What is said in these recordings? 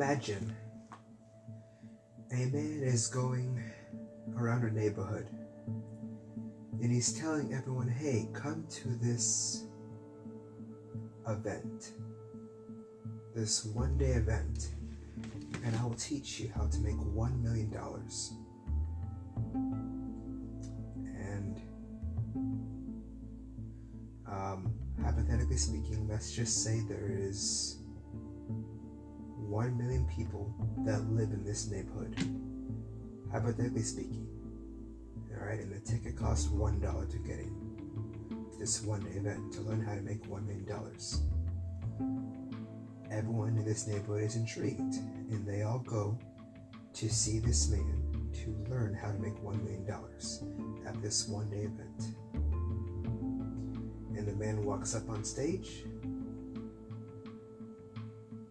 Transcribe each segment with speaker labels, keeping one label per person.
Speaker 1: Imagine a man is going around a neighborhood and he's telling everyone, hey, come to this event, this one-day event, and I will teach you how to make $1 million. And hypothetically speaking, let's just say there is 1 million people that live in this neighborhood. Hypothetically speaking. Alright, and the ticket costs $1 to get in. This one-day event to learn how to make $1 million. Everyone in this neighborhood is intrigued, and they all go to see this man to learn how to make $1 million at this one-day event. And the man walks up on stage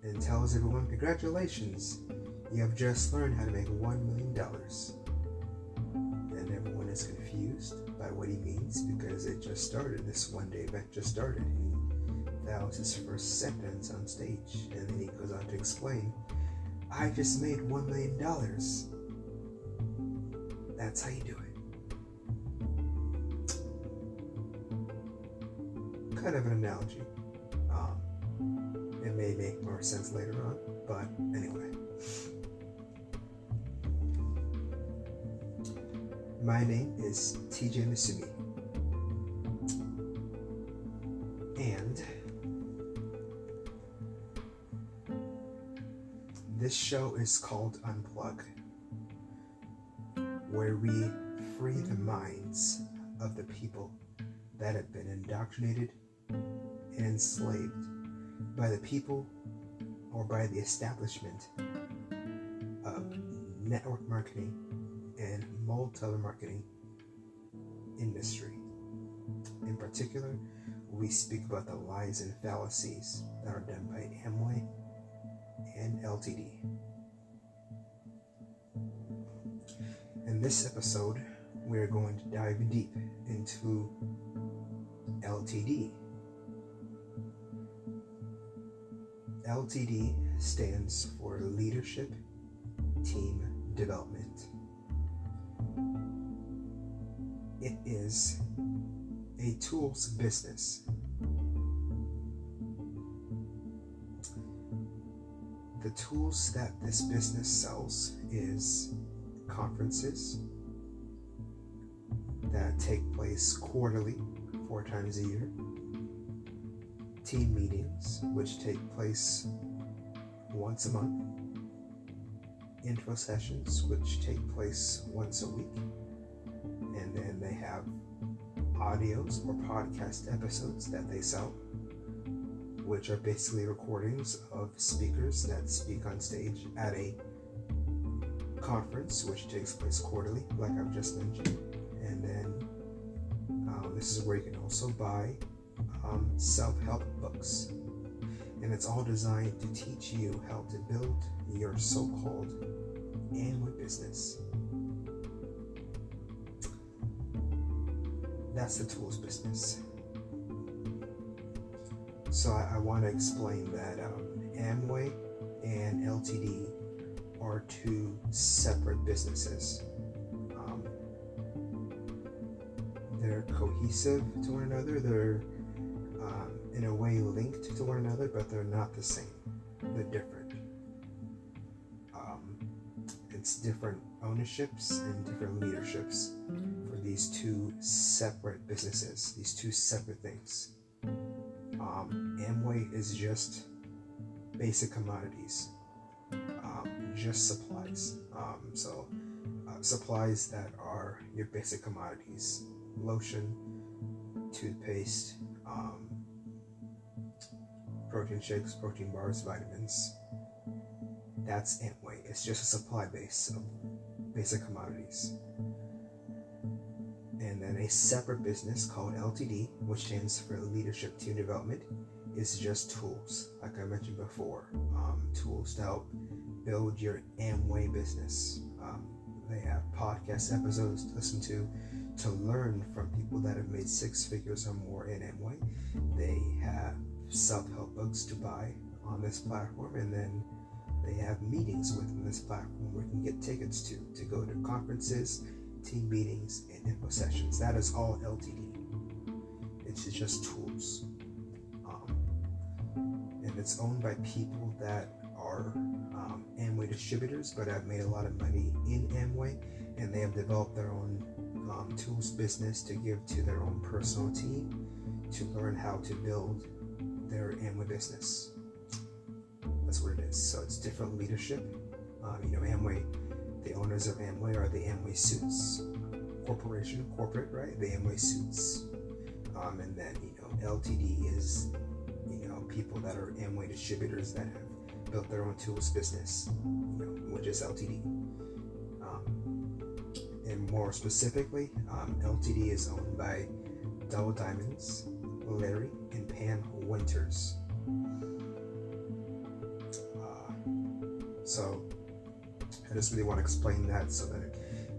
Speaker 1: and tells everyone, congratulations, you have just learned how to make $1 million. And everyone is confused by what he means because it just started, this one-day event just started. That was his first sentence on stage, and then he goes on to explain, I just made $1 million. That's how you do it. Kind of an analogy. It may make more sense later on, but anyway. My name is TJ Misumi, and this show is called Unplug, where we free the minds of the people that have been indoctrinated and enslaved by the people or by the establishment of network marketing and multi-marketing industry. In particular, we speak about the lies and fallacies that are done by Amway and LTD. In this episode, we're going to dive deep into LTD. LTD stands for Leadership Team Development. It is a tools business. The tools that this business sells is conferences that take place quarterly, 4 times a year, team meetings, which take place once a month, intro sessions, which take place once a week, and then they have audios or podcast episodes that they sell, which are basically recordings of speakers that speak on stage at a conference, which takes place quarterly, like I've just mentioned. And then this is where you can also buy self-help books, and it's all designed to teach you how to build your so-called Amway business. That's the tools business. So I want to explain that Amway and LTD are 2 separate businesses. They're cohesive to one another. They're in a way linked to one another, but they're not the same. They're different. It's different ownerships and different leaderships for these 2 separate businesses, these 2 separate things. Amway is just basic commodities, just supplies. Supplies that are your basic commodities: lotion, toothpaste, protein shakes, protein bars, vitamins. That's Amway. It's just a supply base of basic commodities. And then a separate business called LTD, which stands for Leadership Team Development, is just tools, like I mentioned before. Tools to help build your Amway business. They have podcast episodes to listen to learn from people that have made 6 figures or more in Amway. They have self-help books to buy on this platform, and then they have meetings within this platform where you can get tickets to go to conferences, team meetings, and info sessions. That is all LTD. It's just tools. And it's owned by people that are Amway distributors, but have made a lot of money in Amway, and they have developed their own tools business to give to their own personal team to learn how to build their Amway business. That's what it is. So it's different leadership. Amway, the owners of Amway are the Amway Suits corporate, right? The Amway Suits. And then, LTD is, people that are Amway distributors that have built their own tools business, which is LTD. And more specifically, LTD is owned by Double Diamonds, Larry, and Pam Winters. So I just really want to explain that so that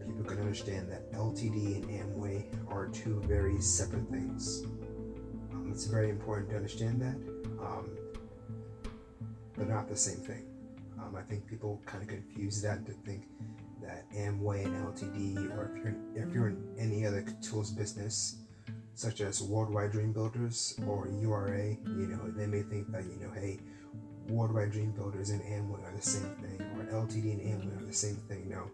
Speaker 1: people can understand that LTD and Amway are two very separate things. It's very important to understand that. They're not the same thing. I think people kind of confuse that to think that Amway and LTD, or if you're in any other tools business, such as Worldwide Dream Builders or URA, they may think that, hey, Worldwide Dream Builders and Amway are the same thing, or LTD and Amway are the same thing. No,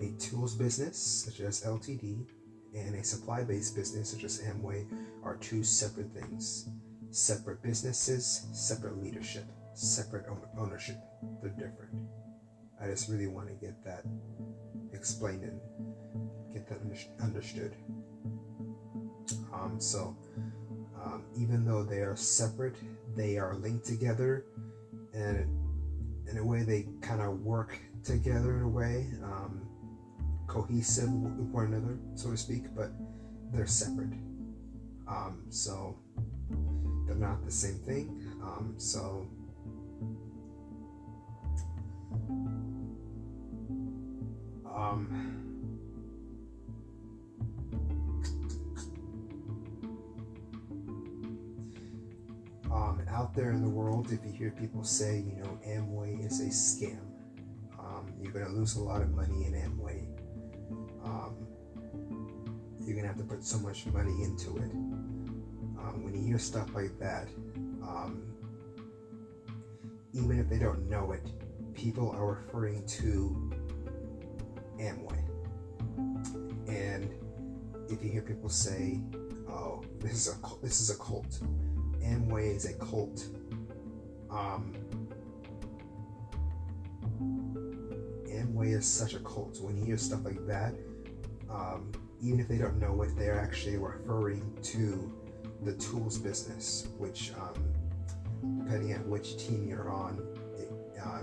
Speaker 1: a tools business such as LTD and a supply-based business such as Amway are two separate things. Separate businesses, separate leadership, separate ownership. They're different. I just really want to get that explained and get that understood. Even though they are separate, they are linked together, and in a way they kind of work together in a way, cohesive with one another, so to speak, but they're separate. So they're not the same thing. Out there in the world, if you hear people say, Amway is a scam, you're going to lose a lot of money in Amway. You're going to have to put so much money into it. When you hear stuff like that, even if they don't know it, people are referring to Amway. And if you hear people say, "Oh, this is a cult," Amway is a cult. Amway is such a cult. When you hear stuff like that, even if they don't know it, they're actually referring to the tools business, which, depending on which team you're on,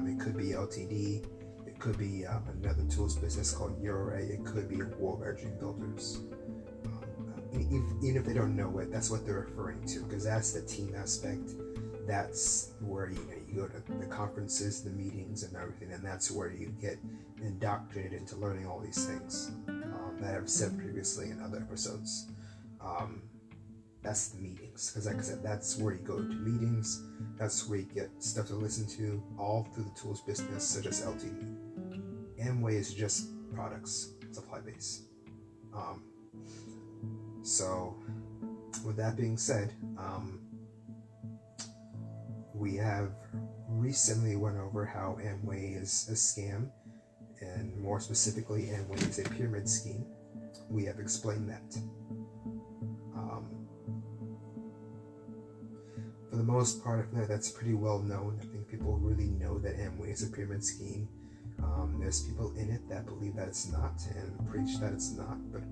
Speaker 1: it could be LTD, it could be another tools business called URA, it could be Worldwide Dream Builders. Even if they don't know it, that's what they're referring to, because that's the team aspect. That's where you go to the conferences, the meetings, and everything, and that's where you get indoctrinated into learning all these things that I've said previously in other episodes. That's the meetings, because like I said, that's where you go to meetings. That's where you get stuff to listen to, all through the tools business, such as LTD. Amway is just products, supply base. So, with that being said, we have recently went over how Amway is a scam, and more specifically, Amway is a pyramid scheme. We have explained that. For the most part, I feel like that's pretty well known. I think people really know that Amway is a pyramid scheme. There's people in it that believe that it's not and preach that it's not, but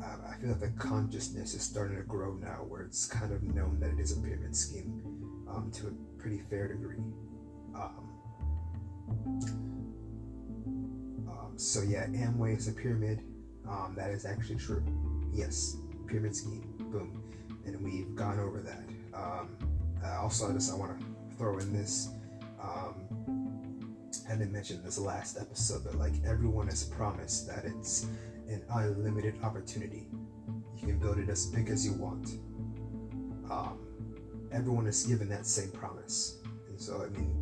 Speaker 1: I feel like the consciousness is starting to grow now, where it's kind of known that it is a pyramid scheme to a pretty fair degree. So yeah, Amway is a pyramid. That is actually true. Yes, pyramid scheme. Boom. And we've gone over that. Also, I want to throw in this. I didn't mention this last episode, but like, everyone is promised that it's an unlimited opportunity. You can build it as big as you want. Everyone is given that same promise. And so, I mean,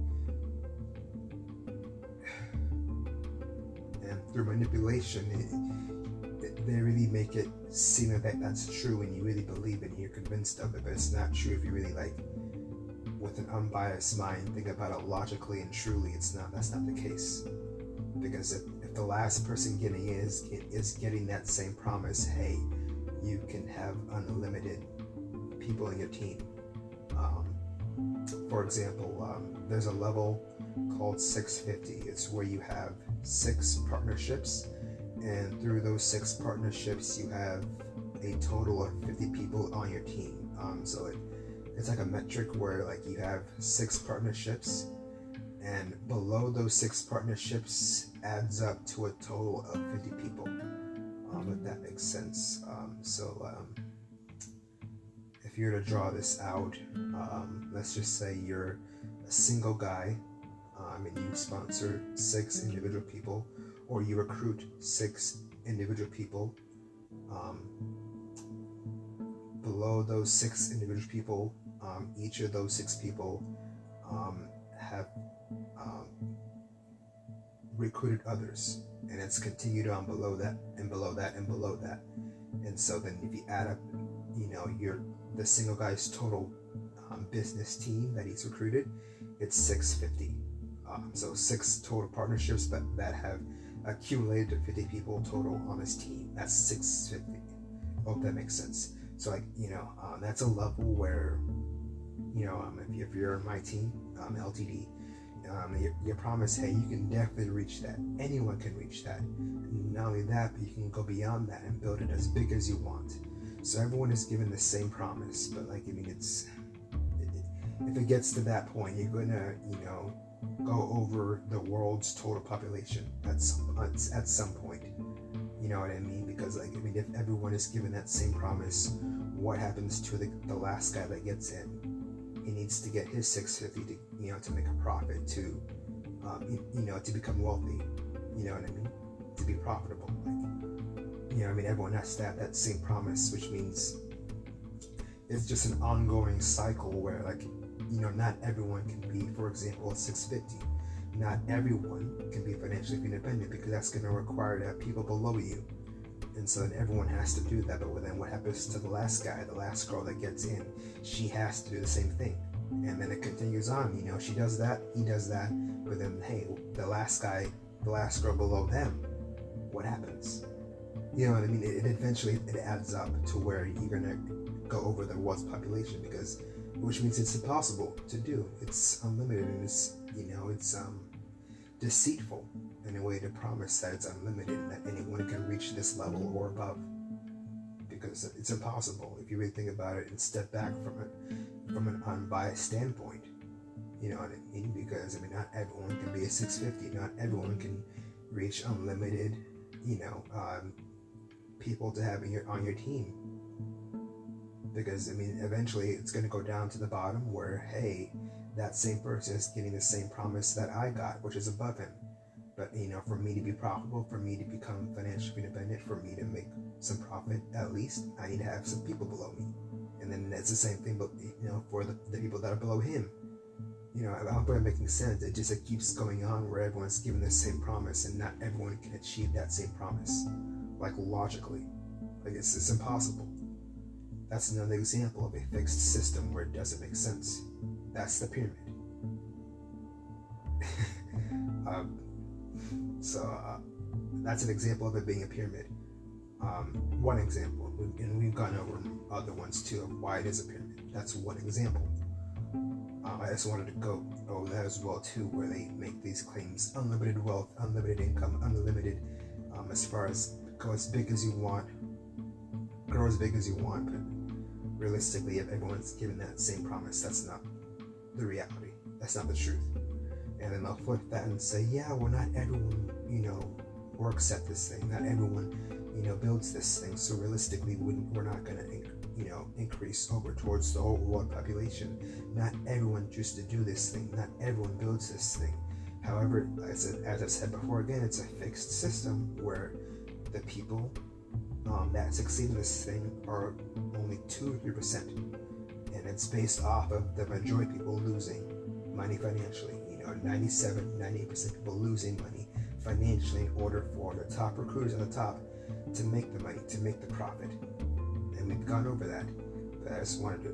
Speaker 1: through manipulation, they really make it seem that that's true and you really believe it and you're convinced of it, but it's not true if you really with an unbiased mind think about it logically and truly. That's not the case. Because if the last person getting in is getting that same promise, hey, you can have unlimited people in your team. For example, there's a level called 650. It's where you have 6 partnerships, and through those 6 partnerships you have a total of 50 people on your team. So it's like a metric where you have 6 partnerships, and below those 6 partnerships adds up to a total of 50 people, if that makes sense. If you're to draw this out, let's just say you're a single guy, and you sponsor 6 individual people, or you recruit 6 individual people. Below those 6 individual people, each of those 6 people have recruited others, and it's continued on below that and below that and below that. And so then if you add up, the single guy's total business team that he's recruited, it's 650. So 6 total partnerships that have accumulated to 50 people total on his team. That's 650. Hope that makes sense. So that's a level where, if you're on my team, LTD, your promise, hey, you can definitely reach that. Anyone can reach that. Not only that, but you can go beyond that and build it as big as you want. So everyone is given the same promise, but if it gets to that point, you're gonna, go over the world's total population at some point. You know what I mean? Because if everyone is given that same promise, what happens to the last guy that gets in? He needs to get his 650 to make a profit, to become wealthy. You know what I mean? To be profitable. Everyone has to have that same promise, which means it's just an ongoing cycle where not everyone can be, for example, a 650. Not everyone can be financially independent, because that's going to require to have people below you. And so then everyone has to do that. But then what happens to the last guy, the last girl that gets in? She has to do the same thing. And then it continues on. She does that, he does that. But then, hey, the last guy, the last girl below them, what happens? You know what I mean? It eventually adds up to where you're going to go over the world's population, which means it's impossible to do. It's unlimited, and it's deceitful in a way to promise that it's unlimited and that anyone can reach this level or above, because it's impossible if you really think about it and step back from an unbiased standpoint. You know what I mean? Because not everyone can be a 650. Not everyone can reach unlimited, people to have on your team. Because eventually it's going to go down to the bottom where, hey, that same person is getting the same promise that I got, which is above him. But for me to be profitable, for me to become financially independent, for me to make some profit, at least I need to have some people below me. And then it's the same thing, but for the people that are below him. I hope I'm making sense. It keeps going on where everyone's given the same promise, and not everyone can achieve that same promise, logically. It's impossible. That's another example of a fixed system where it doesn't make sense. That's the pyramid. That's an example of it being a pyramid. One example, and we've gone over other ones too of why it is a pyramid. That's one example. I just wanted to go over that as well too, where they make these claims: unlimited wealth, unlimited income, unlimited, as far as go as big as you want, grow as big as you want. But realistically, if everyone's given that same promise, that's not the reality. That's not the truth. And then they'll flip that and say, yeah, well, not everyone, works at this thing. Not everyone, builds this thing. So realistically, we're not going to, increase over towards the whole world population. Not everyone chooses to do this thing. Not everyone builds this thing. However, as I said before, again, it's a fixed system where the people that succeed in this thing are only 2 or 3%. And it's based off of the majority of people losing money financially. 97, 98% of people losing money financially in order for the top recruiters at the top to make the money, to make the profit. And we've gone over that, but I just wanted to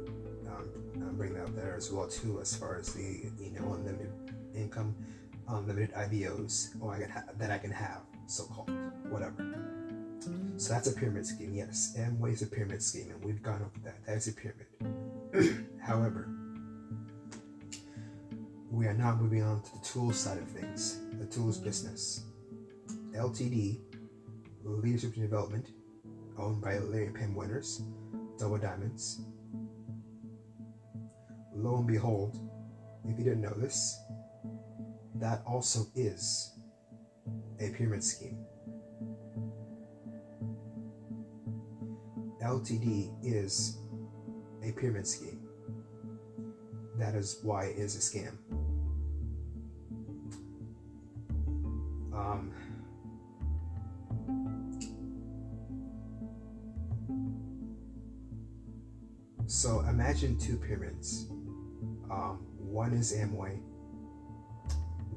Speaker 1: bring that up there as well too, as far as the unlimited income, unlimited IBOs, that I can have, so-called, whatever. So that's a pyramid scheme, yes. Amway is a pyramid scheme, and we've gone over that. That is a pyramid. However, we are now moving on to the tools side of things, the tools business. LTD, Leadership and Development, owned by Larry Penn winners, Double Diamonds. Lo and behold, if you didn't know this, that also is a pyramid scheme. LTD is a pyramid scheme. That is why it is a scam. So imagine two pyramids. One is Amway,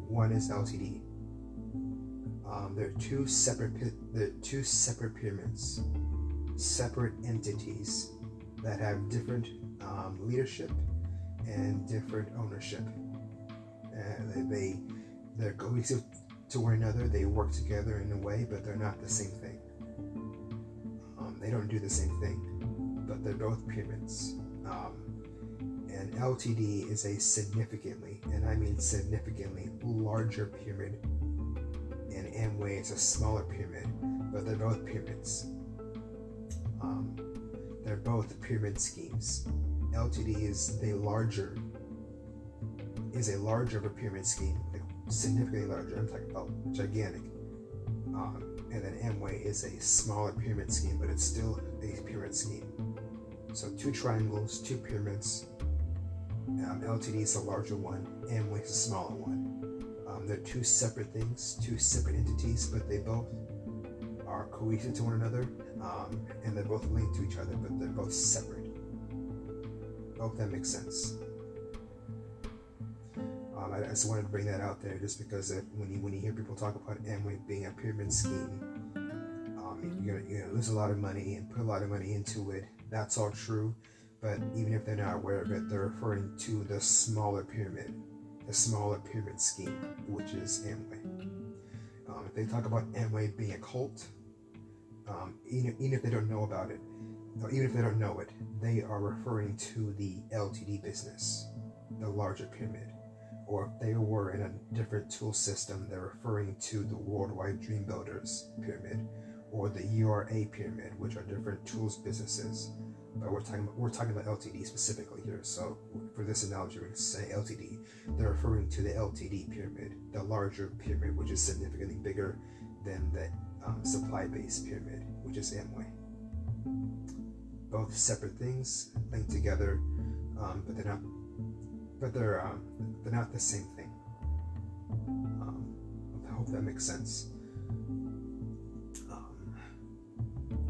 Speaker 1: one is LTD. They're two separate pyramids, separate entities that have different leadership and different ownership. They're cohesive to one another. They work together in a way, but they're not the same thing. They don't do the same thing, but they're both pyramids. And LTD is a significantly, and I mean significantly, larger pyramid, and Amway is a smaller pyramid, but they're both pyramids. They're both pyramid schemes. LTD is a larger of a pyramid scheme, like significantly larger. I'm talking about gigantic. And then Amway is a smaller pyramid scheme, but it's still a pyramid scheme. So two triangles, two pyramids. LTD is a larger one, Amway is a smaller one. They're two separate things, two separate entities, but they both are cohesive to one another, and they're both linked to each other, but they're both separate. I hope that makes sense. I just wanted to bring that out there, just because when you hear people talk about Amway being a pyramid scheme, you're gonna lose a lot of money and put a lot of money into it. That's all true, but even if they're not aware of it, they're referring to the smaller pyramid scheme, which is Amway. If they talk about Amway being a cult, even if they don't know about it, or even if they don't know it, they are referring to the LTD business, the larger pyramid. Or if they were in a different tool system, they're referring to the Worldwide Dream Builders pyramid, or the URA pyramid, which are different tools businesses. But we're talking about LTD specifically here. So for this analogy, we're going to say LTD. They're referring to the LTD pyramid, the larger pyramid, which is significantly bigger than the supply-based pyramid, which is Amway. Both separate things linked together, but they're not. But they're not the same thing. I hope that makes sense.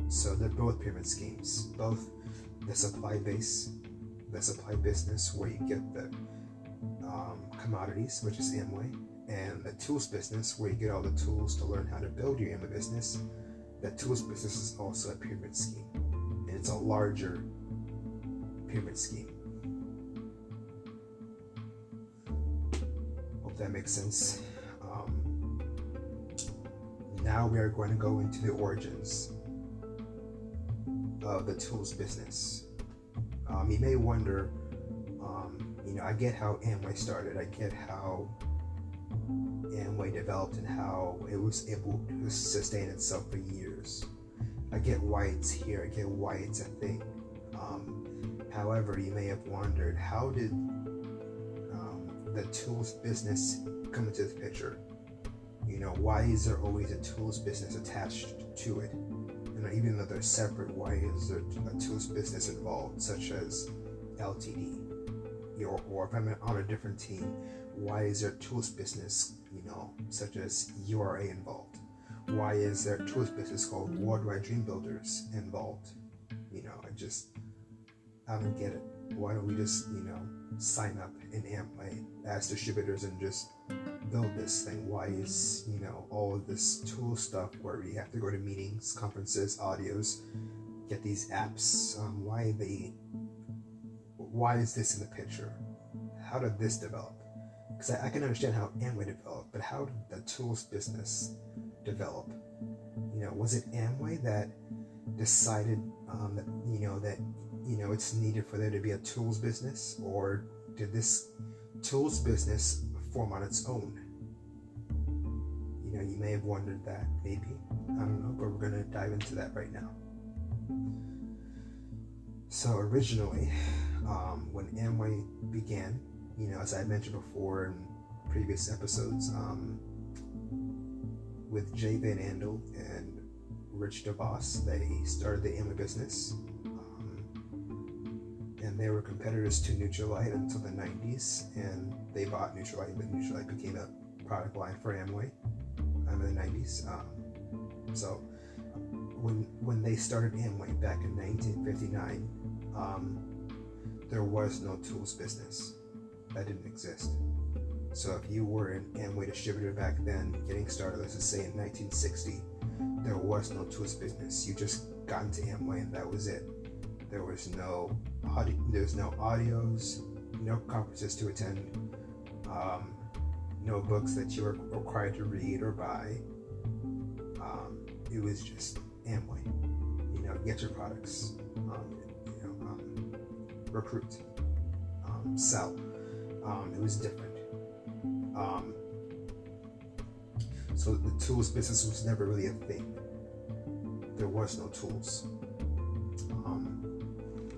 Speaker 1: So they're both pyramid schemes. Both the supply business, where you get the commodities, which is Amway, and the tools business, where you get all the tools to learn how to build your Amway business. The tools business is also a pyramid scheme, and it's a larger pyramid scheme. That makes sense. Now we are going to go into the origins of the tools business. You may wonder, I get how Amway started. I get how Amway developed and how it was able to sustain itself for years. I get why it's here. I get why it's a thing. However, you may have wondered, how did the tools business come into the picture? Why is there always a tools business attached to it? Even though they're separate, why is there a tools business involved, such as LTD? Or if I'm on a different team, why is there a tools business, such as URA involved? Why is there a tools business called Worldwide Dream Builders involved? I don't get it. Why don't we just, sign up in Amway as distributors and just build this thing? Why is, all of this tool stuff where we have to go to meetings, conferences, audios, get these apps? Why is this in the picture? How did this develop? Because I can understand how Amway developed, but how did the tools business develop? Was it Amway that decided that it's needed for there to be a tools business, or did this tools business form on its own? You may have wondered that, maybe. I don't know, but we're going to dive into that right now. So originally, when Amway began, as I mentioned before in previous episodes, with Jay Van Andel and Rich DeVos, they started the Amway business. And they were competitors to Nutrilite until the 90s, and they bought Nutrilite, but Nutrilite became a product line for Amway in the 90s. So when they started Amway back in 1959, there was no tools business. That didn't exist. So if you were an Amway distributor back then, getting started, let's just say in 1960, there was no tools business. You just got into Amway and that was it. There was no audios, no conferences to attend, no books that you were required to read or buy. It was just Amway. Get your products, recruit, sell. It was different. So the tools business was never really a thing. There was no tools.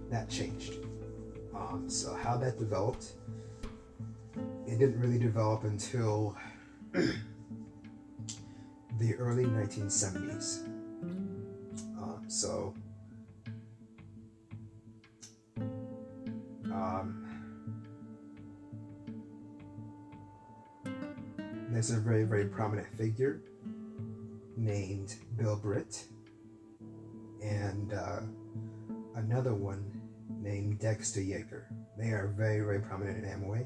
Speaker 1: That changed. So how that developed, it didn't really develop until the early 1970s. There's a very, very prominent figure named Bill Britt, and another one named Dexter Yeager. They are very, very prominent in Amway.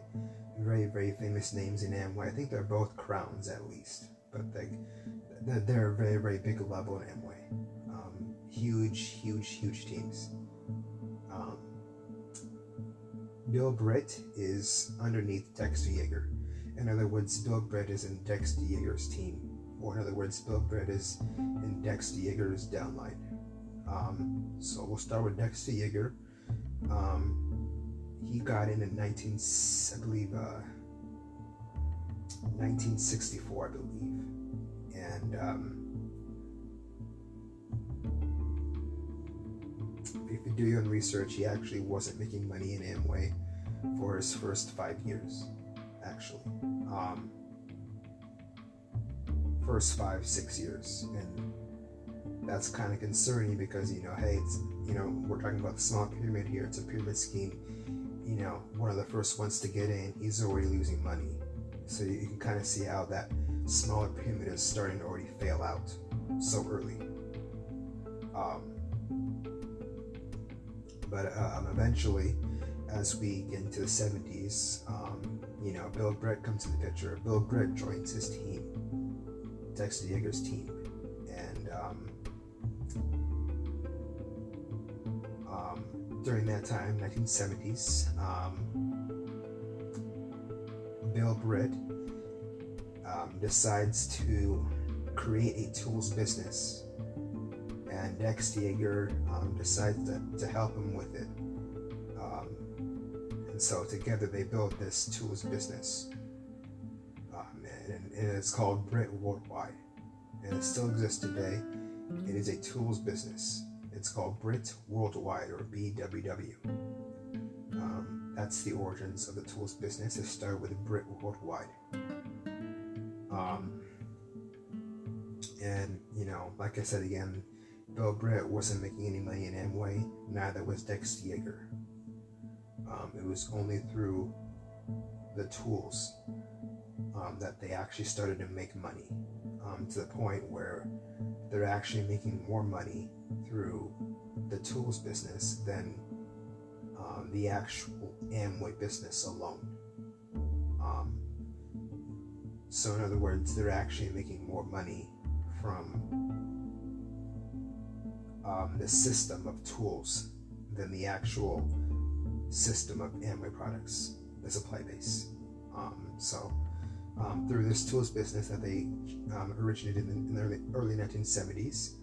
Speaker 1: Very, very famous names in Amway. I think they're both crowns at least, but they're a very, very big level in Amway. Huge teams. Bill Britt is underneath Dexter Yeager. In other words, Bill Britt is in Dexter Yeager's team, or in other words, Bill Britt is in Dexter Yeager's downline. So we'll start with Dexter Yeager. He got in 1964, I believe, and if you do your own research, he actually wasn't making money in Amway for his first 5 years. Actually, first 5-6 years, and that's kind of concerning because hey, it's we're talking about the small pyramid here. It's a pyramid scheme. One of the first ones to get in, he's already losing money. So you can kind of see how that smaller pyramid is starting to already fail out so early. But eventually, as we get into the 70s, Bill Britt comes in the picture. Bill Britt joins his team, Dexter Yeager's team, and during that time, 1970s, Bill Britt decides to create a tools business, and Dexter Yeager decides to help him with it. And so together they built this tools business, and it's called Britt Worldwide, and it still exists today. It is a tools business. It's called Britt Worldwide, or BWW. That's the origins of the tools business. It started with Britt Worldwide. And like I said again, Bill Britt wasn't making any money in Amway. Neither was Dexter Yeager. It was only through the tools that they actually started to make money, to the point where they're actually making more money through the tools business than the actual Amway business alone. So in other words, they're actually making more money from the system of tools than the actual system of Amway products, the supply base. Through this tools business that they originated in the early 1970s,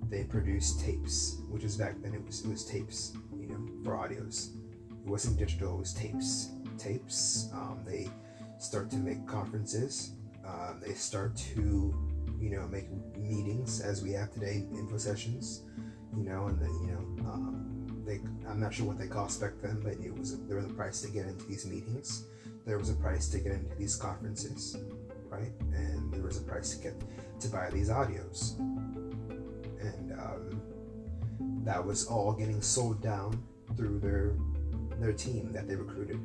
Speaker 1: they produced tapes, which is back then it was tapes, for audios. It wasn't digital, it was tapes. They start to make conferences. They start to, make meetings as we have today, info sessions, I'm not sure what they cost back then, but there was a price to get into these meetings. There was a price to get into these conferences, right? And there was a price to buy these audios. And that was all getting sold down through their team that they recruited.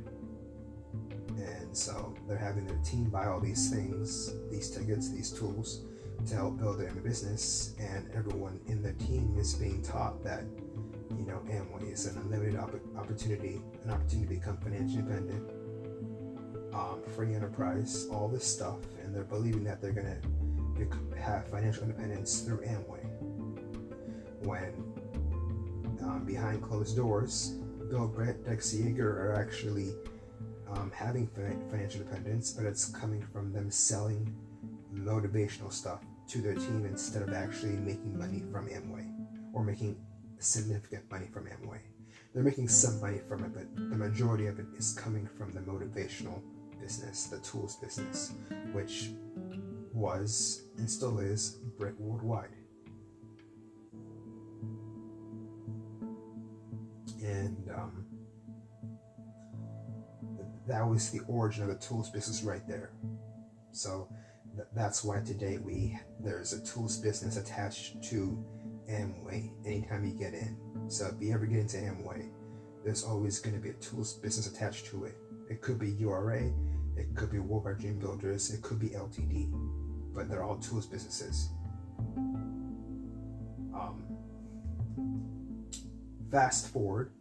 Speaker 1: And so they're having their team buy all these things, these tickets, these tools to help build their business, and everyone in their team is being taught that Amway is an unlimited opportunity, an opportunity to become financially independent, free enterprise, all this stuff, and they're believing that they're going to have financial independence through Amway. When behind closed doors, Bill, Brett, Dex Yeager are actually having financial independence, but it's coming from them selling motivational stuff to their team instead of actually making money from Amway or making significant money from Amway. They're making some money from it, but the majority of it is coming from the motivational business, the tools business, which was and still is Brit worldwide. And that was the origin of the tools business right there. So that's why today there's a tools business attached to Amway anytime you get in. So if you ever get into Amway, there's always going to be a tools business attached to it. It could be URA, it could be Worldwide Dream Builders, it could be LTD, but they're all tools businesses. Fast forward,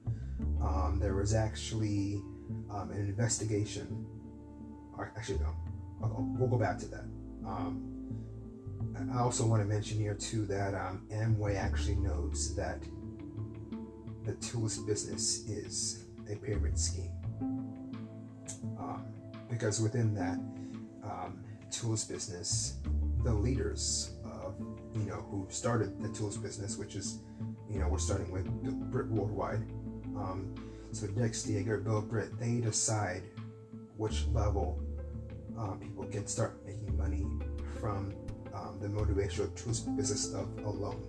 Speaker 1: there was actually an investigation. Actually, no, we'll go back to that. I also want to mention here too that Amway actually knows that the tools business is a pyramid scheme, because within that tools business, the leaders of who started the tools business, which is we're starting with Brit Worldwide. So Dex Yeager, Bill, Britt, they decide which level people can start making money from the motivational tools business stuff alone.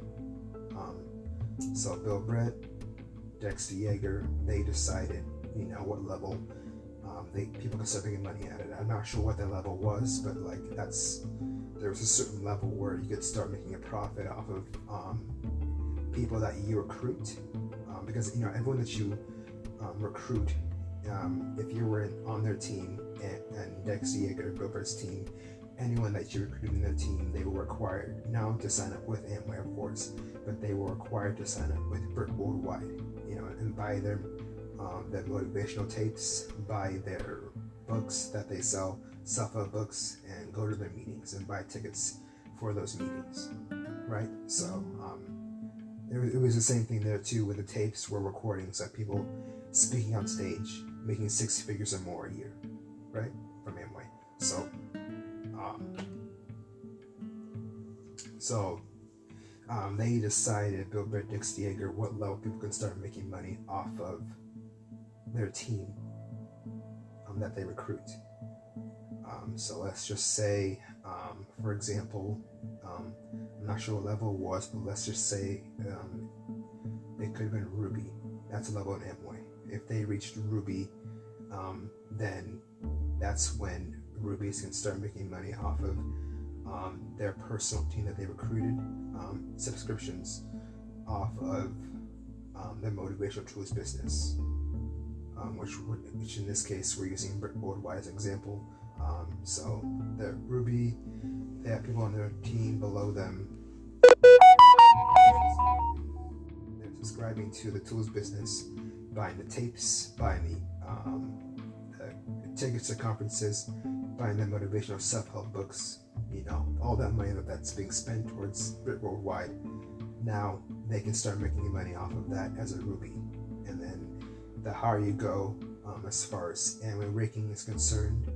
Speaker 1: So Bill, Britt, Dex Yeager, they decided what level people can start making money at it. I'm not sure what that level was, but there was a certain level where you could start making a profit off of people that you recruit, because everyone that you recruit, if you were on their team and Dex Yeager, Bill Britt's team, anyone that you recruited in their team, they were required now to sign up with Amway, of course, but they were required to sign up with Brit Worldwide, and buy their motivational tapes, buy their books that they sell, self-help books, and go to their meetings and buy tickets for those meetings, right? So it was the same thing there too, with the tapes were recordings of people speaking on stage, making 6 figures or more a year, right, from Amway. So they decided, Bill, Britt, Dex Yeager, what level people can start making money off of their team that they recruit. So let's just say, for example, I'm not sure what level it was, but let's just say it could have been Ruby. That's a level in Amway. If they reached Ruby, then that's when Rubies can start making money off of their personal team that they recruited, subscriptions off of their motivational tools business, which in this case we're using Brit Worldwide as an example. So the Ruby, they have people on their team below them. They're subscribing to the tools business, buying the tapes, buying the tickets to conferences, buying the motivational self-help books, all that money that's being spent towards Brit Worldwide, now they can start making money off of that as a Ruby. And then the higher you go, as far as Amway raking is concerned,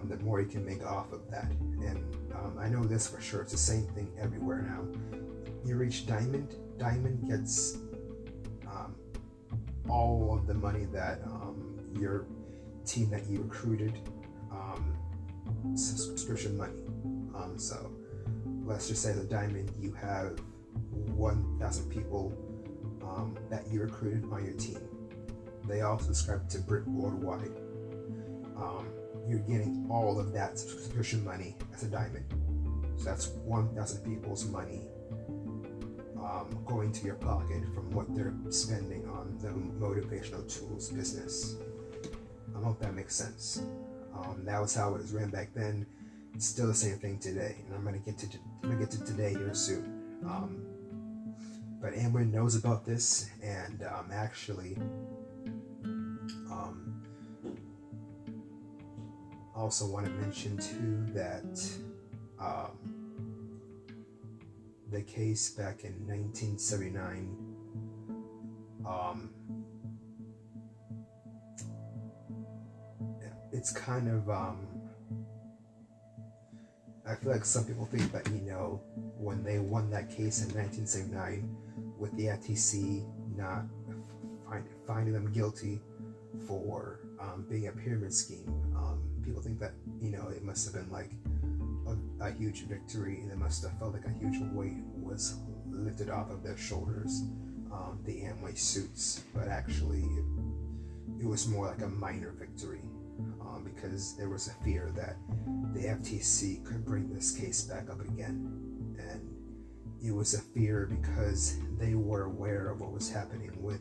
Speaker 1: the more you can make off of that. And I know this for sure, it's the same thing everywhere now. You reach Diamond gets all of the money that your team that you recruited, subscription money. So let's just say the Diamond, you have 1,000 people that you recruited on your team. They all subscribe to Brit Worldwide. You're getting all of that subscription money as a Diamond. So that's 1,000 people's money going to your pocket from what they're spending on the motivational tools business. I hope that makes sense. That was how it was ran back then. It's still the same thing today, and I'm gonna get to today here soon. But Amway knows about this, and actually, also want to mention too that the case back in 1979, it's kind of I feel like some people think that when they won that case in 1979 with the FTC not finding them guilty for being a pyramid scheme, people think that it must have been like a huge victory, and it must have felt like a huge weight was lifted off of their shoulders, the Amway suits. But actually it was more like a minor victory, because there was a fear that the FTC could bring this case back up again. And it was a fear because they were aware of what was happening with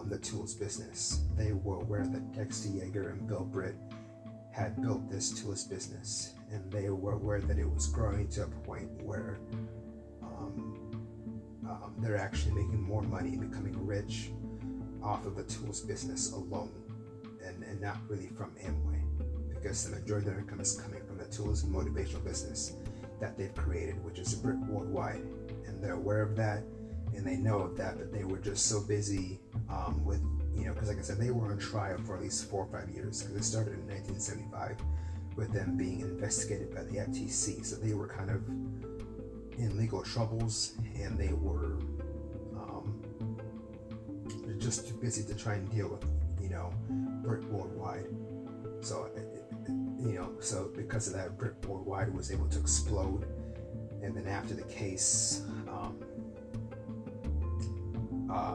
Speaker 1: the tools business. They were aware that Dexter Yeager and Bill Britt had built this tools business, and they were aware that it was growing to a point where they're actually making more money, becoming rich off of the tools business alone, and not really from Amway, because the majority of their income is coming from the tools and motivational business that they've created, which is Brit Worldwide. And they're aware of that, and they know of that, but they were just so busy with, because like I said, they were on trial for at least 4 or 5 years, because it started in 1975 with them being investigated by the FTC. So they were kind of in legal troubles, and they were just too busy to try and deal with, Brit Worldwide. So, so because of that, Brit Worldwide was able to explode. And then after the case,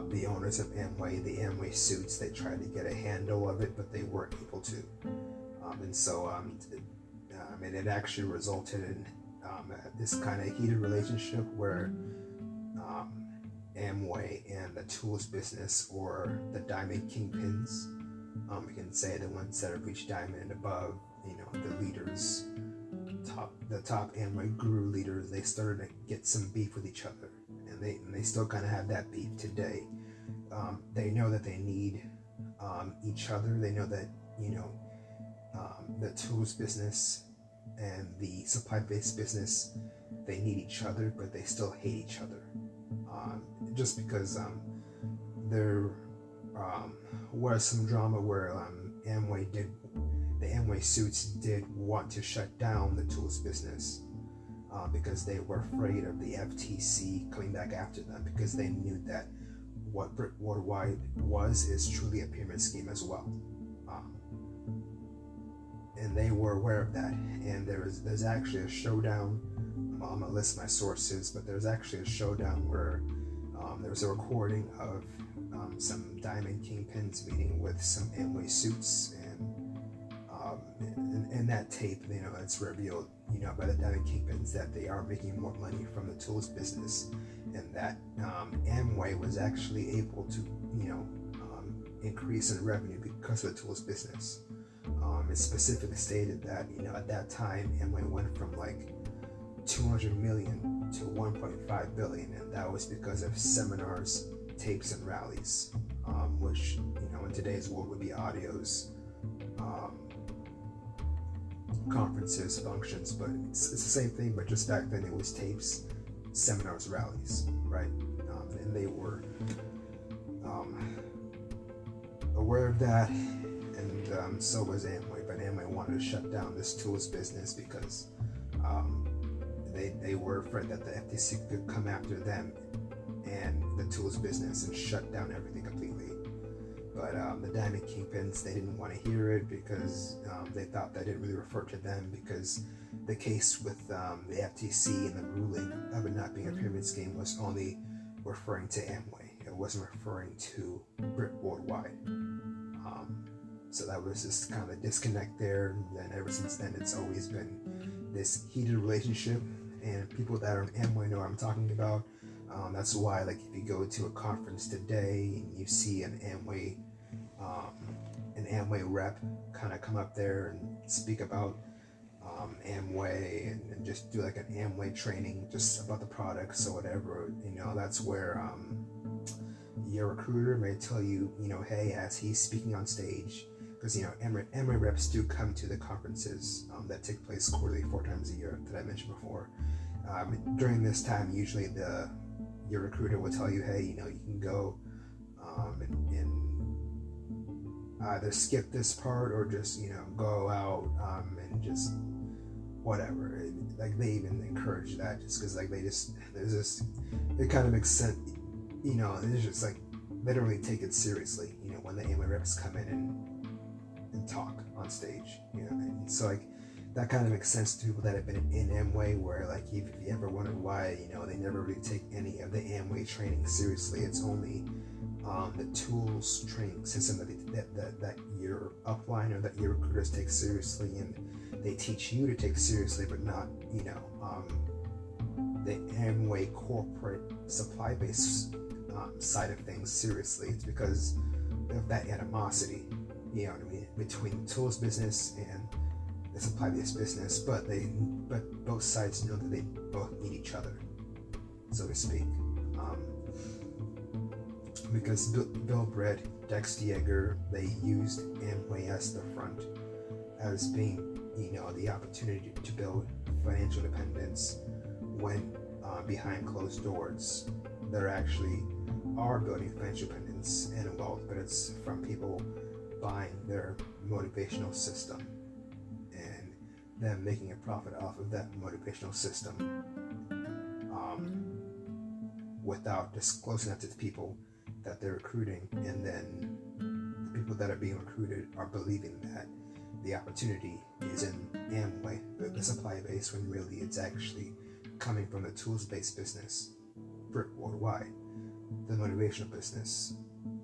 Speaker 1: the owners of Amway, the Amway suits, they tried to get a handle of it, but they weren't able to. And so it actually resulted in this kind of heated relationship where Amway and the tools business, or the diamond kingpins, we can say the ones that have reached diamond and above, the leaders, the top Amway guru leaders, they started to get some beef with each other, and they still kind of have that beef today. They know that they need each other. They know that the tools business and the supply-based business, they need each other, but they still hate each other. Just because there was some drama where the Amway suits did want to shut down the tools business, because they were afraid of the FTC coming back after them, because they knew that what Brit Worldwide is truly a pyramid scheme as well. And they were aware of that. And there's actually a showdown. I'm gonna list my sources, but there's actually a showdown where there's a recording of some diamond kingpins meeting with some Amway suits, and in that tape, it's revealed, by the diamond kingpins, that they are making more money from the tools business, and that Amway was actually able to, increase in revenue because of the tools business. It specifically stated that, at that time, Amway went from like 200 million to 1.5 billion, and that was because of seminars, tapes, and rallies, which in today's world would be audios, conferences, functions, but it's the same thing, but just back then it was tapes, seminars, rallies, right? And they were aware of that, and so was Amway, but Amway wanted to shut down this tools business because they were afraid that the FTC could come after them and the tools business and shut down everything completely. But the Diamond Kingpins, they didn't want to hear it because they thought that it really referred to them, because the case with the FTC and the ruling of it not being a pyramid scheme was only referring to Amway. It wasn't referring to Brit Worldwide. So that was just kind of a disconnect there. And then ever since then, it's always been this heated relationship. And people that are in Amway know what I'm talking about. That's why, like, if you go to a conference today and you see an Amway rep kind of come up there and speak about Amway and just do like an Amway training just about the products or whatever, that's where your recruiter may tell you, hey, as he's speaking on stage, because Amway reps do come to the conferences that take place quarterly 4 times a year that I mentioned before. During this time, usually your recruiter will tell you, hey, you can go and either skip this part or just go out and just whatever. Like, they even encourage that just because it kind of makes sense. It's just like they don't really take it seriously. When the Amway reps come in and talk on stage. And so like that kind of makes sense to people that have been in Amway, where like if you ever wondered why they never really take any of the Amway training seriously. It's only the tools training system that your upline or that your recruiters take seriously, and they teach you to take seriously, but not the Amway corporate supply base side of things seriously. It's because of that animosity, between the tools business and the supply based business, but both sides know that they both need each other, so to speak. Because Bill Brett, Dex Yeager, they used Amway as the front, as being the opportunity to build financial independence, when behind closed doors there actually are building financial independence and wealth, but it's from people buying their motivational system and them making a profit off of that motivational system, without disclosing that to the people that they're recruiting, and then the people that are being recruited are believing that the opportunity is in Amway, the supply base, when really it's actually coming from the tools-based business, Brit Worldwide, the motivational business.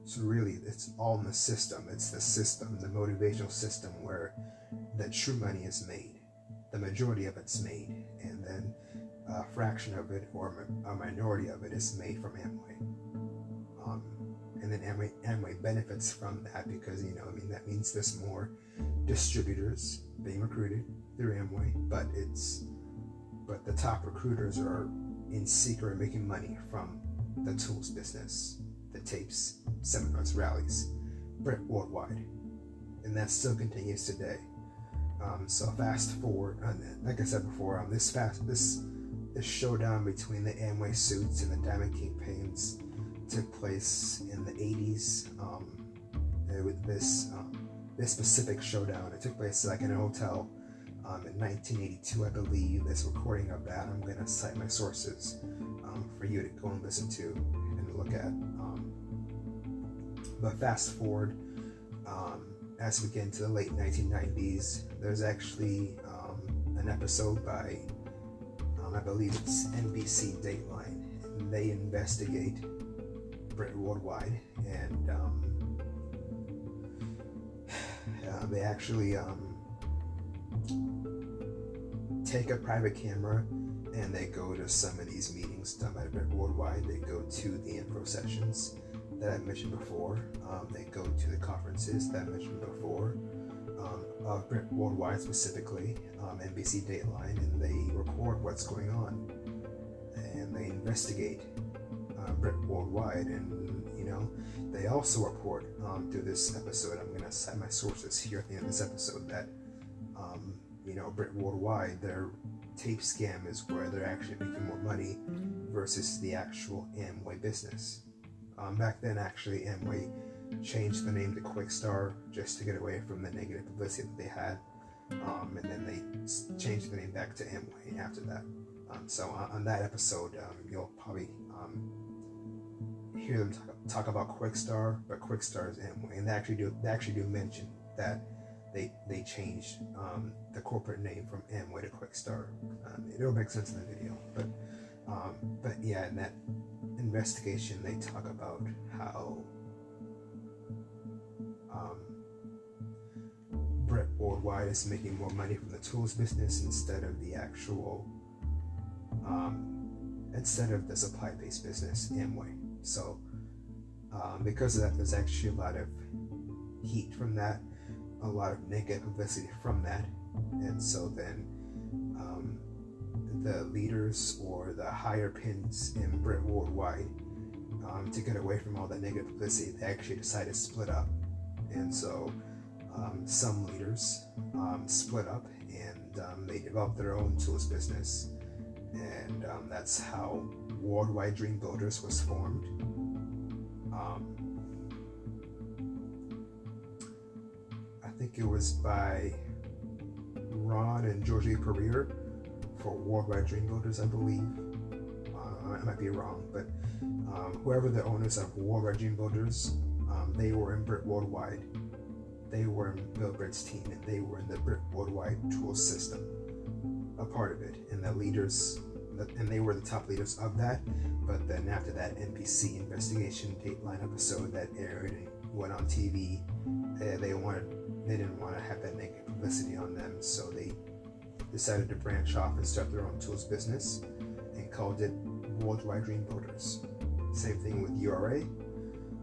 Speaker 1: So really, it's all in the system. It's the system, the motivational system, where the true money is made. The majority of it's made, and then a fraction of it, or a minority of it, is made from Amway. And then Amway benefits from that because, that means there's more distributors being recruited through Amway, but the top recruiters are in secret making money from the tools business, the tapes, seminars, rallies, Brit Worldwide, and that still continues today. So fast forward, like I said before, this showdown between the Amway suits and the Diamond Kingpins took place in the 80s. This specific showdown, it took place like in a hotel in 1982, I believe. This recording of that, I'm going to cite my sources for you to go and listen to and look at. But fast forward, as we get into the late 1990s, there's actually an episode by, I believe it's NBC Dateline, and they investigate Brit Worldwide, and they actually take a private camera and they go to some of these meetings done by Brit Worldwide. They go to the info sessions that I mentioned before. They go to the conferences that I mentioned before, of Brit Worldwide specifically, NBC Dateline, and they record what's going on, and they investigate Brit Worldwide, and they also report through this episode. I'm going to cite my sources here at the end of this episode that Brit Worldwide, their tape scam is where they're actually making more money versus the actual Amway business. Back then, actually, Amway changed the name to Quickstar just to get away from the negative publicity that they had. And then they changed the name back to Amway after that. So on that episode, you'll probably hear them talk about Quickstar, but Quickstar is Amway, and they actually do mention that they changed the corporate name from Amway to Quickstar. It'll make sense in the video, but yeah, in that investigation, they talk about how Brit Worldwide is making more money from the tools business instead of the actual instead of the supply-based business, Amway. So because of that, there's actually a lot of heat from that, a lot of negative publicity from that, and so then the leaders or the higher pins in Brit Worldwide, to get away from all that negative publicity, they actually decided to split up. And so some leaders split up, and they developed their own tools business, and that's how Worldwide Dream Builders was formed. I think it was by Ron and Georgie Pereira for Worldwide Dream Builders, I believe. I might be wrong, but whoever the owners of Worldwide Dream Builders, they were in Brit Worldwide. They were in Bill Britt's team, and they were in the Brit Worldwide tool system, a part of it, and the leaders, and they were the top leaders of that. But then after that NBC investigation Dateline episode that aired and went on TV, they didn't want to have that negative publicity on them, so they decided to branch off and start their own tools business and called it Worldwide Dream Builders. Same thing with URA,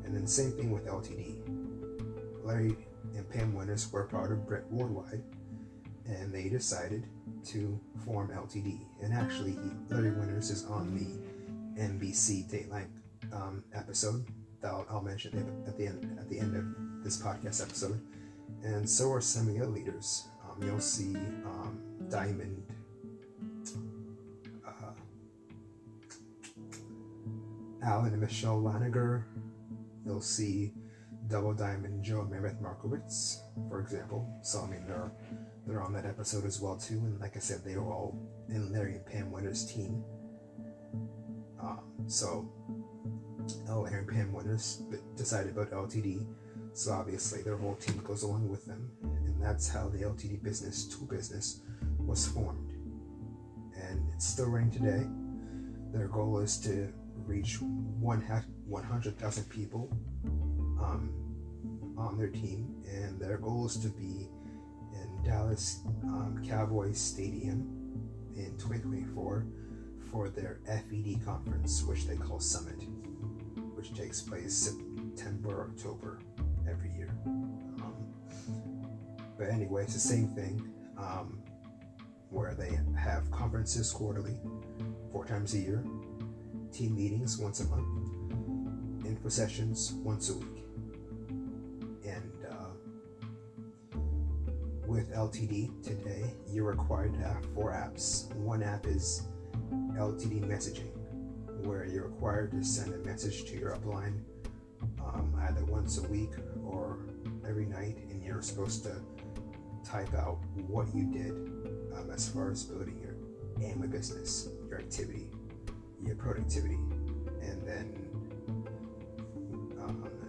Speaker 1: and then same thing with LTD. Larry and Pam Winters were part of Brit Worldwide, and they decided to form LTD. And actually, Larry Winters is on the NBC Dateline episode that I'll mention at the end of this podcast episode. And so are some of the other leaders. You'll see Diamond, Alan and Michelle Laniger. You'll see Double Diamond Joe and Meredith Markowitz, for example. So I mean, they're on that episode as well too. And like I said, they were all in Larry and Pam Winters' team. So Larry and Pam Winters decided about LTD. So obviously their whole team goes along with them, and that's how the LTD tool business was formed. And it's still running today. Their goal is to reach 100,000 people on their team, and their goal is to be in Dallas Cowboys Stadium in 2024 for their FED conference, which they call Summit, which takes place September, October every year. But anyway, it's the same thing, where they have conferences quarterly, 4 times a year, team meetings once a month, info sessions once a week. And with LTD today, you're required to have 4 apps. One app is LTD messaging, where you're required to send a message to your upline either once a week or every night, and you're supposed to type out what you did as far as building your Amway business, your activity, your productivity, and then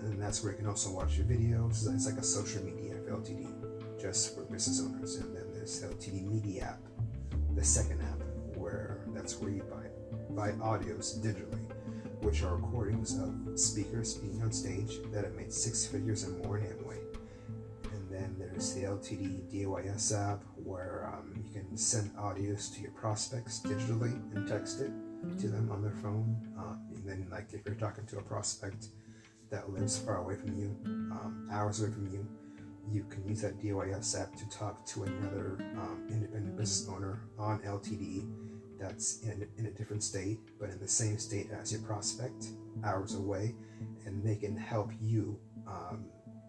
Speaker 1: and that's where you can also watch your videos. It's like a social media for LTD, just for business owners. And then there's LTD Media app, the second app, where that's where you buy audios digitally, which are recordings of speakers speaking on stage that have made 6 figures and more in Amway. And then there's the LTD DYS app, where you can send audios to your prospects digitally and text it to them on their phone. And then, like, if you're talking to a prospect that lives far away from you, hours away from you, you can use that DYS app to talk to another independent business owner on LTD that's in a different state, but in the same state as your prospect, hours away, and they can help you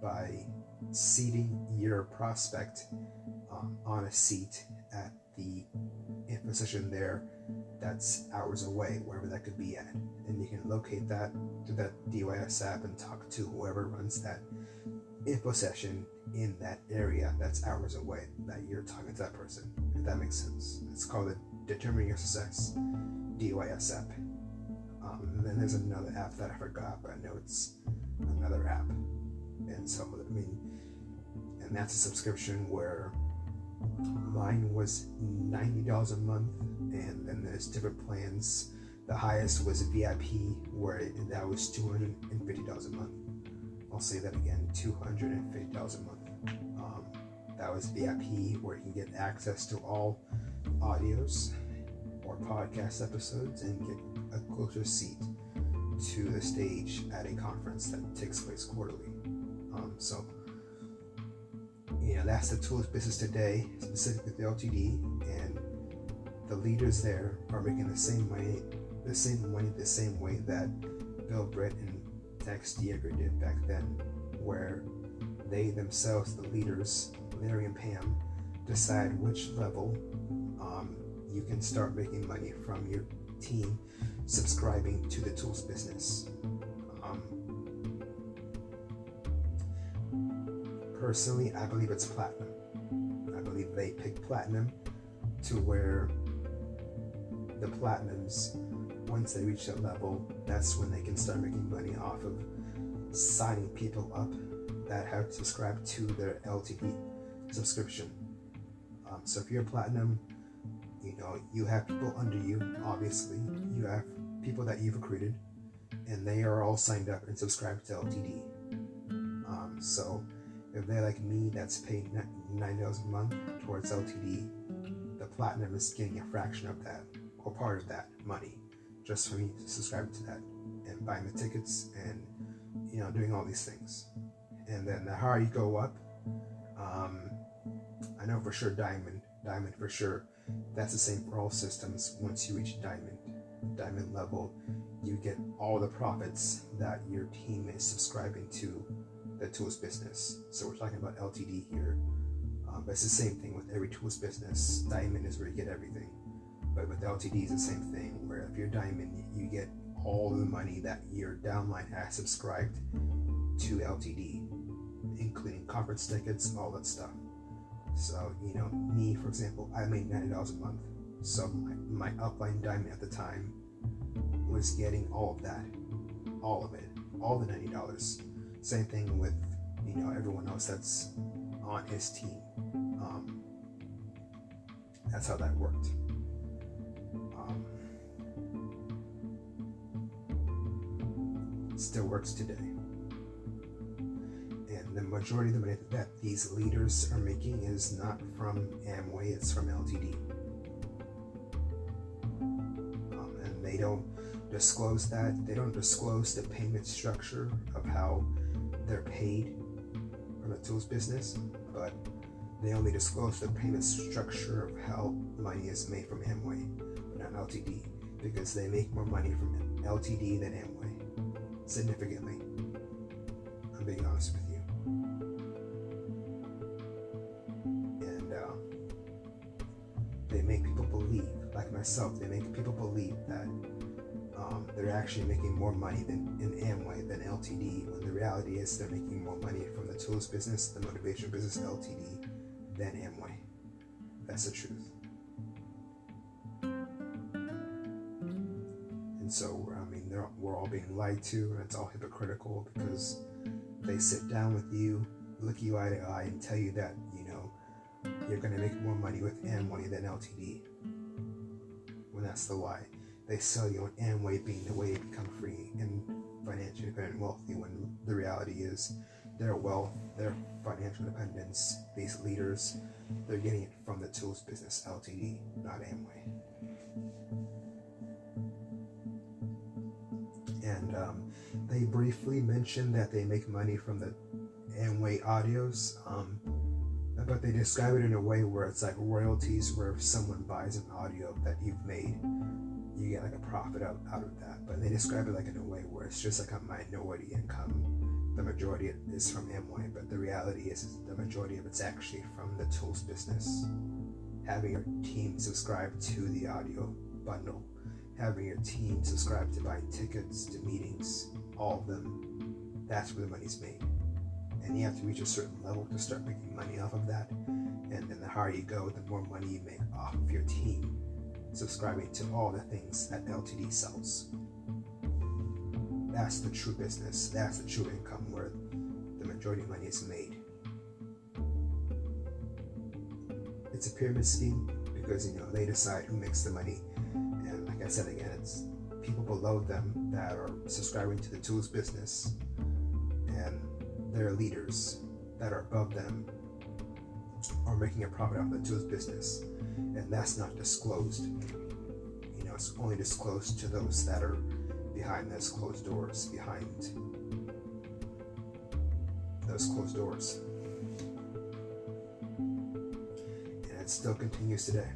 Speaker 1: by seating your prospect on a seat at the info session there that's hours away, wherever that could be at. And you can locate that through that DYS app and talk to whoever runs that info session in that area that's hours away, that you're talking to that person, if that makes sense. It's called the Determining Your Success DYS app. And then there's another app that I forgot, but I know it's another app. And so, and that's a subscription where mine was $90 a month, and then there's different plans. The highest was VIP, where that was $250 a month. I'll say that again, $250 a month. That was VIP, where you can get access to all audios or podcast episodes and get a closer seat to the stage at a conference that takes place quarterly. So that's the tools business today, specifically the LTD, and the leaders there are making the same money the same way that Bill Britt and Tex Dieger did back then, where they themselves, the leaders, Larry and Pam, decide which level you can start making money from your team subscribing to the tools business. Personally, I believe it's platinum. I believe they pick platinum to where the platinums, once they reach that level, that's when they can start making money off of signing people up that have subscribed to their LTD subscription. So if you're platinum, you have people under you, obviously. You have people that you've recruited, and they are all signed up and subscribed to LTD. So if they're like me, that's paying $9 a month towards LTD, the platinum is getting a fraction of that, or part of that money, just for me to subscribe to that and buying the tickets and doing all these things. And then the higher you go up, I know for sure diamond for sure, that's the same for all systems. Once you reach diamond level, you get all the profits that your team is subscribing to the tools business. So we're talking about LTD here, but it's the same thing with every tools business. Diamond is where you get everything, but with LTD it's the same thing, where if you're diamond, you get all the money that your downline has subscribed to LTD, including conference tickets, all that stuff. So me, for example, I made $90 a month, so my upline diamond at the time was getting all of that, all of it, all the $90. Same thing with everyone else that's on his team. That's how that worked. Still works today. And the majority of the money that these leaders are making is not from Amway, it's from LTD. And they don't disclose that. They don't disclose the payment structure of how they're paid from the tools business, but they only disclose the payment structure of how money is made from Amway, but not LTD, because they make more money from LTD than Amway, significantly. I'm being honest with you. And they make people believe, like myself, they make people believe that they're actually making more money in Amway than LTD, when the reality is they're making more money from the tools business, the motivational business, LTD, than Amway. That's the truth. And so, we're all being lied to, and it's all hypocritical, because they sit down with you, look you eye to eye, and tell you that, you're going to make more money with Amway than LTD, when that's the lie. They sell you on Amway being the way to become free and financially independent and wealthy, when the reality is their wealth, their financial independence, these leaders, they're getting it from the tools business, LTD, not Amway. And they briefly mentioned that they make money from the Amway audios, but they describe it in a way where it's like royalties, where if someone buys an audio that you've made, you get like a profit out of that. But they describe it like in a way where it's just like a minority income. The majority is from Amway, but the reality is the majority of it's actually from the tools business, having your team subscribe to the audio bundle, having your team subscribe to buying tickets to meetings, all of them, that's where the money's made. And you have to reach a certain level to start making money off of that. And then the higher you go, the more money you make off of your team subscribing to all the things that LTD sells. That's the true business. That's the true income where the majority of money is made. It's a pyramid scheme because, they decide who makes the money. And like I said again, it's people below them that are subscribing to the tools business, and their leaders that are above them are making a profit off the tools business. And that's not disclosed. It's only disclosed to those that are behind those closed doors, behind those closed doors. And it still continues today.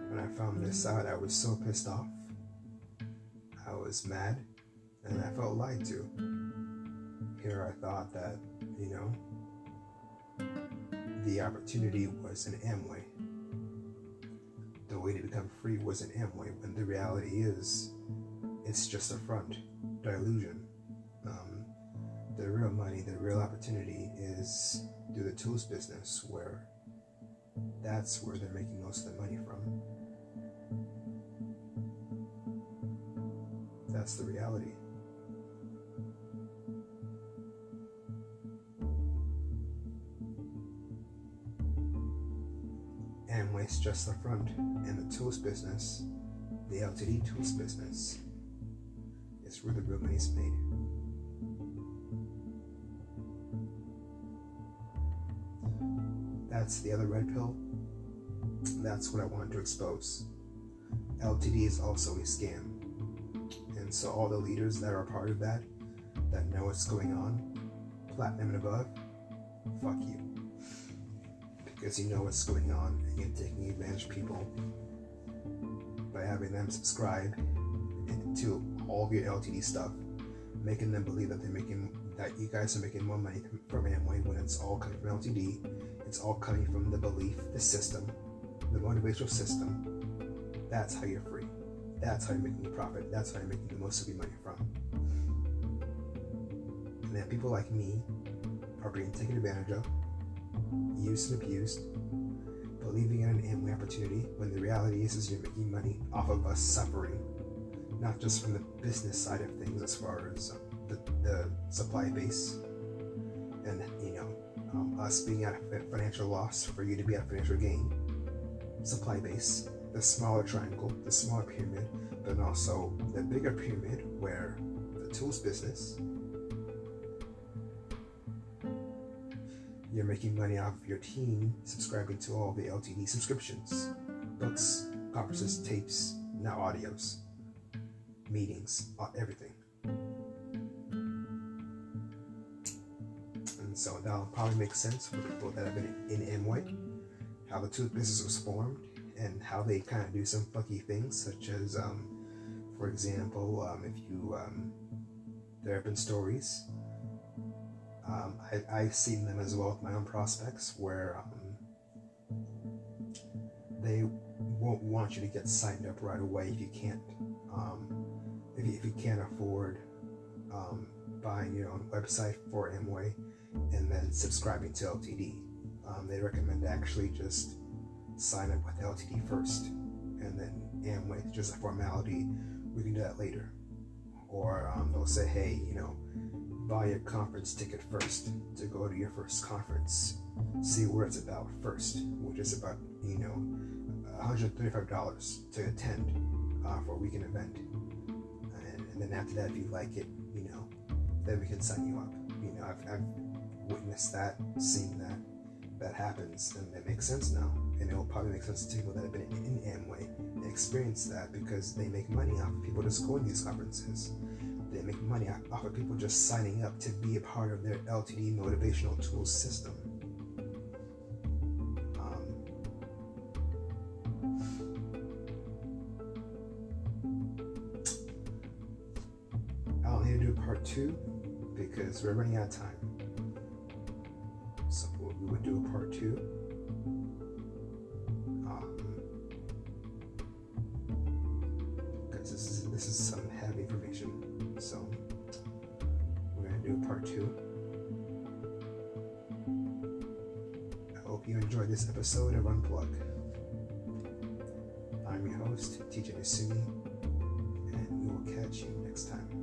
Speaker 1: When I found this out, I was so pissed off. I was mad, and I felt lied to. Here I thought that, the opportunity was an Amway. The way to become free was an Amway, when the reality is, it's just a front, delusion. The real money, the real opportunity is through the tools business, where that's where they're making most of the money from. That's the reality. Amway's just the front, and the tools business, the LTD tools business, is where the real money's made. That's the other red pill. That's what I wanted to expose. LTD is also a scam. And so all the leaders that are a part of that know what's going on, platinum and above, fuck you. Because you know what's going on, and you're taking advantage of people by having them subscribe to all of your LTD stuff, making them believe that that you guys are making more money from Amway when it's all coming from LTD. It's all coming from the belief, the system, the motivational system. That's how you're free. That's how you're making a profit. That's how you're making the most of your money from. And then people like me are being taken advantage of, used and abused, believing in an Amway opportunity when the reality is you're making money off of us suffering, not just from the business side of things as far as the supply base and us being at a financial loss for you to be at a financial gain. Supply base, the smaller triangle, the smaller pyramid, but also the bigger pyramid where the tools business, you're making money off of your team subscribing to all the LTD subscriptions, books, conferences, tapes, now audios, meetings, everything. And so that'll probably make sense for people that have been in Amway, how the tools business was formed, and how they kind of do some fucky things, such as, for example, there have been stories. I've seen them as well with my own prospects where they won't want you to get signed up right away if you can't if you can't afford buying your own website for Amway and then subscribing to LTD. They recommend actually just sign up with LTD first, and then Amway, just a formality, we can do that later. Or they'll say, hey, buy your conference ticket first to go to your first conference. See where it's about first, which is about, $135 to attend for a weekend event. And then after that, if you like it, then we can sign you up. I've witnessed that, seen that happens, and it makes sense now. And it will probably make sense to people that have been in Amway and experience that, because they make money off of people just going to these conferences. They make money off of people just signing up to be a part of their LTD motivational tools system. part 2 because we're running out of time. So we would do a part 2. Because this is some heavy information. So we're going to do a part 2. I hope you enjoyed this episode of Unplug. I'm your host, TJ Nasumi, and we will catch you next time.